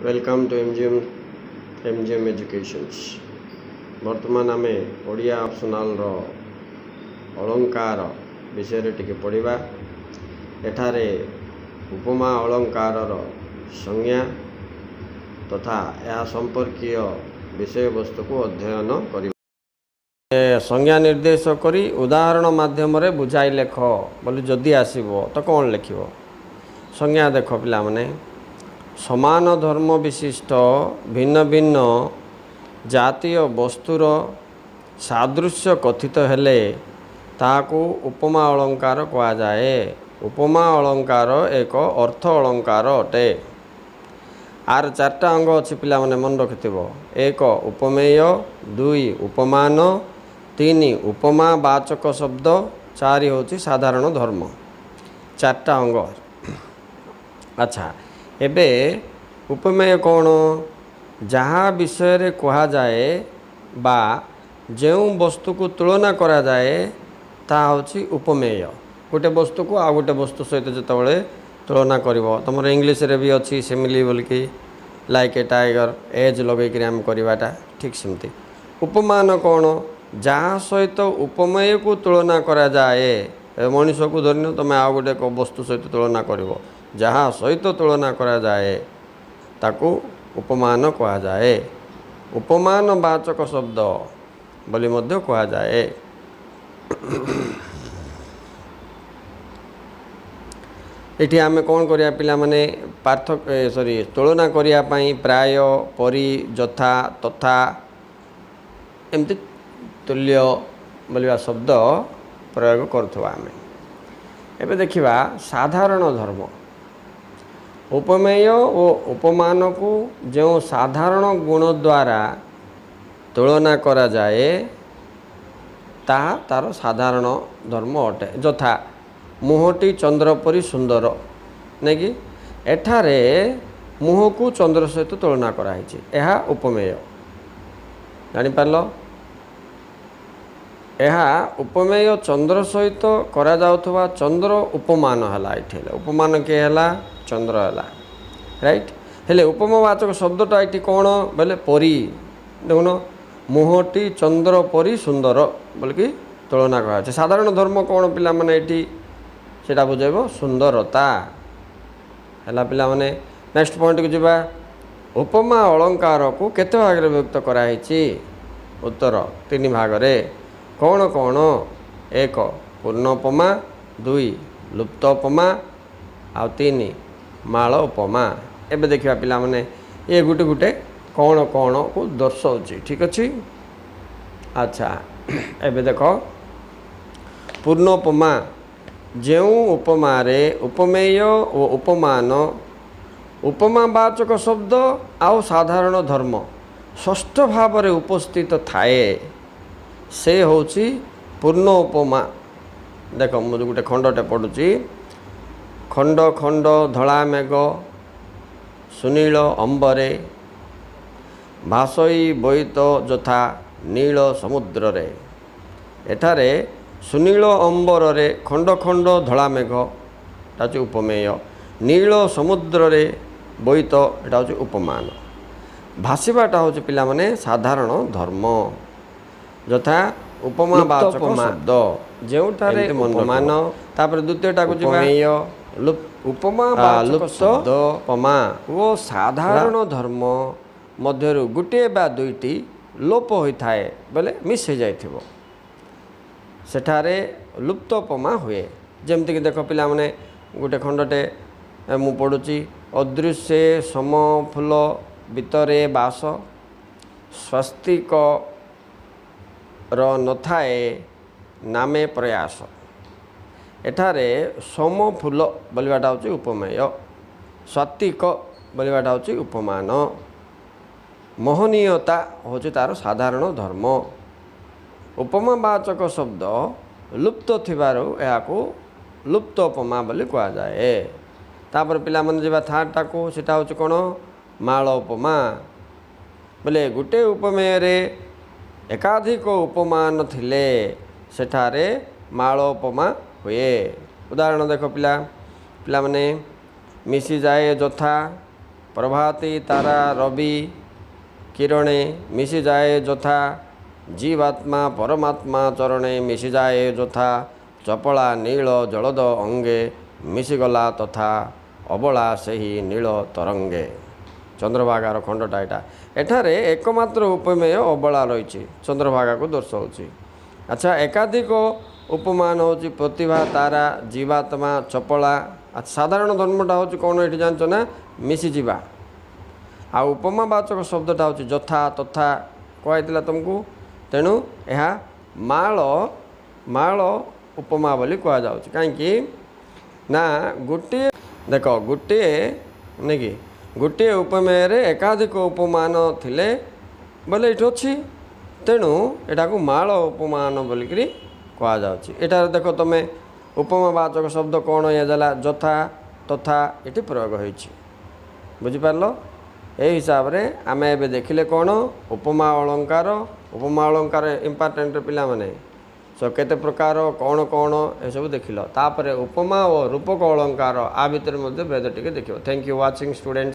Welcome to MGM educations. वर्तमान आम Odia optional अलंकार विषय टिके पढ़ा। एठारे उपमा अलंकार संज्ञा तथा यह संपर्कीय विषय वस्तु को अध्ययन कर संज्ञा निर्देश करी उदाहरण माध्यम रे बुझाई लेख बोली जदि आसो तो कौन लिख संज्ञा देख पिला माने समान धर्म विशिष्ट भिन्न भिन्न जातीय वस्तुर सादृश्य कथित हेले ताकू उपमा अलंकार कहा जाए। उपमा अलंकार एक अर्थ अलंकार अटे। आर चार्टा अंग अच्छी पिला माने मन रखिथिब। एक उपमेय, दुई उपमान, तीन उपमा वाचक शब्द, चारि होची साधारण धर्म। चार्टा अंग। अच्छा एबे उपमेय कौन जहाँ विषय रे कहा जाए बा जो वस्तु को तुलना करा जाए ता होची उपमेय। गोटे वस्तु को आ गोटे वस्तु सहित जितेबाला तुलना करिवो तुम इंग्लिश रे भी अच्छी सिमिली बोलिकी लाइक ए टाइगर एज लगे आम करवाटा ठीक सेमती। उपमान कौन जहाँ सहित उपमेय को तुलना करा जाए मनीष को धरन तुम आ गोटे वस्तु सहित तुलना कर जहाँ सहित तुलना करा जाए ताकू उपमान कहा जाए। उपमान वाचक शब्द बोली मध्य कहा जाए। एठी आमे कौन करिया पिला माने पार्थक्य सॉरी तुलना करिया पई प्राय परि यथा तथा एमती तुल्य बोलिया शब्द प्रयोग करथवा। आमे एबे देखिबा साधारण धर्म उपमेय और उपमान को जो साधारण गुण द्वारा तुलना करा जाए ताहा तार साधारण धर्म अटे। यथा मुहटी चंद्र परी सुंदर नहीं कि एठारे मुह को चंद्र सहित तुलना कराई यह उपमेय जानिपार। यह उपमेय चंद्र सहित करा जाउथवा चंद्र उपमान है। ये उपमान किए है चंद्र है राइट। हेले उपमावाचक शब्दटा ये कौन बोले परी देखुन मुहटी चंद्र परी सुंदर बोलिकी तुलना कराई। साधारण धर्म कौन पिला माने ये सेटा बुझेब सुंदरता है पिला माने। नेक्स्ट पॉइंट को जीवा उपमा अलंकार को केते भाग रे विभक्त कराई। उत्तर तीन भाग रे कौन कौन एक पूर्णोपमा, दुई लुप्तोपमा आ तीन माल उपमा। एबे देखिबा पिला माने ये गुटे गुटे कौन कौन को दर्शाउची ठीक अच्छी। अच्छा एबे देखो पूर्णोपमा जो उपमा रे उपमेय और उपमान उपमावाचक शब्द आउ साधारण धर्म षष्ठ भाव रे उपस्थित थाए से होची पूर्ण उपमा। देख मुझे गोटे खंडटे पढ़ुची। खंड खंड धला मेघ सुनील अंबरे भासई बोईत यथा नील समुद्र रे। एठारे सुनील अंबर रे खंड खंड धला मेघ एटा उपमेय, नील समुद्र रे बोईत एटा होची उपमान। भाषाटा होची पिला माने साधारण धर्म यथा उपमावाचक शब्द जोठारे उपमान। तापर द्वितीयटा को उपमेय उपमावाचक शब्द उपमा वो साधारण धर्म मध्यरु गुटे बा दुईटी लोप होइथाए बोले मिस हो जाइथिबो सेठारे लुप्तोपमा हुए। जेमती कि देख पिला माने गोटे खंडटे मु पढ़ुची। अदृश्य सम फूल भितरे बास स्वस्तिक र नथाए नामे प्रयास। एठारे सोम फूल बोलवाटा होची उपमेय, स्वात्विक बोलवाटा होची उपमान, मोहनीयता होची तार साधारण धर्म। उपमावाचक शब्द लुप्त थिबारो याको लुप्त उपमा बोली कहा जाए। तापर पिला मन जेबा थार्डटा को सेटा होची कोन माल उपमा बोले गुटे उपमेय रे एकाधिक उपमान थिले सेठारे माल उपमा हुए। उदाहरण देख पिला पिला माने मिसी जाए यथा ପ୍ରଭାତି ତାରା ରବି କିରଣେ ମିଶିଯାଏ ଯଥା ଜୀବାତ୍ମା ପରମାତ୍ମା ଚରଣେ ମିଶିଯାଏ ଯଥା ଚପଳା ନୀଳ ଜଳଦ ଅଙ୍ଗେ ମିଶିଗଲା ତଥା ଅବଳା ସେହି ନୀଳ ତରଙ୍ଗେ। ଚନ୍ଦ୍ରଭାଗାର ଖଣ୍ଡଟା ଏଠାରେ ଏକମାତ୍ର ଉପମେୟ ଅବଳା ରହିଛି, ଚନ୍ଦ୍ରଭାଗାକୁ ଦର୍ଶାଉଛି। ଆଚ୍ଛା, ଏକାଧିକ ଉପମାନ ହେଉଛି ପ୍ରତିଭା ତାରା ଜୀବାତ୍ମା ଚପଳା। ସାଧାରଣ ଧର୍ମଟା ହେଉଛି କ'ଣ ଏଠି ଜାଣିଛ ନା, ମିଶିଯିବା। ଆଉ ଉପମାବାଚକ ଶବ୍ଦଟା ହେଉଛି ଯଥା ତଥା କୁହାଯାଇଥିଲା ତୁମକୁ। ତେଣୁ ଏହା ମାଳ ଉପମା ବୋଲି କୁହାଯାଉଛି। କାହିଁକି ନା ଗୋଟିଏ ଉପମେୟରେ ଏକାଧିକ ଉପମାନ ଥିଲେ ବୋଲେ ଏଇଠି ଅଛି, ତେଣୁ ଏଟାକୁ ମାଳ ଉପମାନ ବୋଲିକିରି କୁହାଯାଉଛି। ଏଠାରେ ଦେଖ ତୁମେ ଉପମାବାଚକ ଶବ୍ଦ କ'ଣ ହେଲା, ଯଥା ତଥା ଏଠି ପ୍ରୟୋଗ ହୋଇଛି। ବୁଝିପାରିଲ? ଏହି ହିସାବରେ ଆମେ ଏବେ ଦେଖିଲେ କ'ଣ ଉପମା ଅଳଙ୍କାର ଇମ୍ପୋର୍ଟାଣ୍ଟ ପିଲାମାନେ। କେତେ ପ୍ରକାର କ'ଣ ଏସବୁ ଦେଖିଲ। ତାପରେ ଉପମା ଓ ରୂପକ ଅଳଙ୍କାର, ଆ ଭିତରେ ମଧ୍ୟ ଭେଦ ଟିକେ ଦେଖିବ। Thank you watching student.